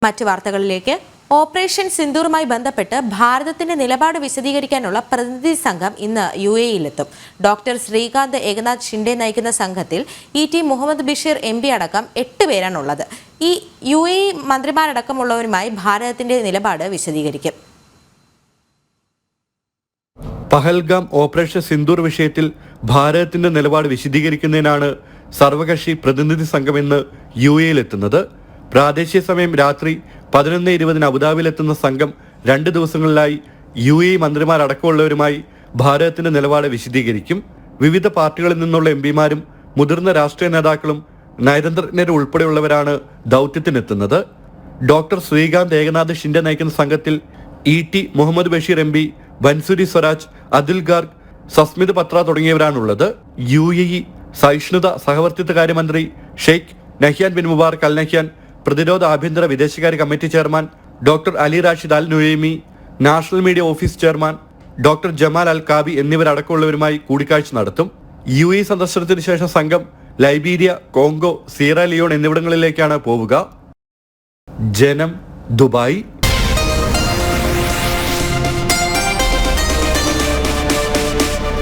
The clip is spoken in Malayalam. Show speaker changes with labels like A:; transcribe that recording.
A: മറ്റു വാർത്തകളിലേക്ക്. ഓപ്പറേഷൻ സിന്ദൂറുമായി ബന്ധപ്പെട്ട് ഭാരതത്തിന്റെ നിലപാട് വിശദീകരിക്കാനുള്ള പ്രതിനിധി സംഘം ഇന്ന് UAE-യിലെത്തും. ഡോക്ടർ ശ്രീകാന്ത് ഏകനാഥ് ഷിൻഡെ നയിക്കുന്ന സംഘത്തിൽ ET മുഹമ്മദ് ബഷീർ MP അടക്കം 8 പേരാണുള്ളത്. ഈ UAE മന്ത്രിമാരടക്കമുള്ളവരുമായി ഭാരതത്തിന്റെ നിലപാട് വിശദീകരിക്കും.
B: പഹൽഗാം ഓപ്പറേഷൻ സിന്ദൂർ വിഷയത്തിൽ ഭാരതത്തിന്റെ നിലപാട് വിശദീകരിക്കുന്നതിനാണ് സർവകക്ഷി പ്രതിനിധി സംഘം ഇന്ന് UAE-യിലെത്തുന്നത്. പ്രാദേശിക സമയം രാത്രി 11:20 അബുദാബിയിലെത്തുന്ന സംഘം 2 ദിവസങ്ങളിലായി UAE മന്ത്രിമാരടക്കമുള്ളവരുമായി ഭാരതത്തിന്റെ നിലപാട് വിശദീകരിക്കും. വിവിധ പാർട്ടികളിൽ നിന്നുള്ള MPമാരും മുതിർന്ന രാഷ്ട്രീയ നേതാക്കളും നയതന്ത്രജ്ഞരും ഉൾപ്പെടെയുള്ളവരാണ് ദൗത്യത്തിനെത്തുന്നത്. ഡോക്ടർ ശ്രീകാന്ത് ഏകനാഥ് ഷിൻഡെ നയിക്കുന്ന സംഘത്തിൽ ET മുഹമ്മദ് ബഷീർ MP, ബൻസുരി സ്വരാജ്, അതുൽ ഗാർഗ്, സസ്മിത് പത്ര തുടങ്ങിയവരാണുള്ളത്. UAE സഹിഷ്ണുത സഹവർത്തിത്വ കാര്യമന്ത്രി Sheikh Nahyan bin Mubarak Al Nahyan, പ്രതിരോധ ആഭ്യന്തര വിദേശകാര്യ committee chairman doctor Ali Rashid Al Nuaimi, national media office chairman doctor Jamal Al Kaabi എന്നിവരടക്കമുള്ളവരുമായി കൂടിക്കാഴ്ച നടത്തും. UAE സന്ദർശനത്തിന് ശേഷം സംഘം ലൈബീരിയ, കോങ്കോ, സിയറ ലിയോൺ എന്നിവിടങ്ങളിലേക്കാണ് പോവുക. ജനം, ദുബായ്.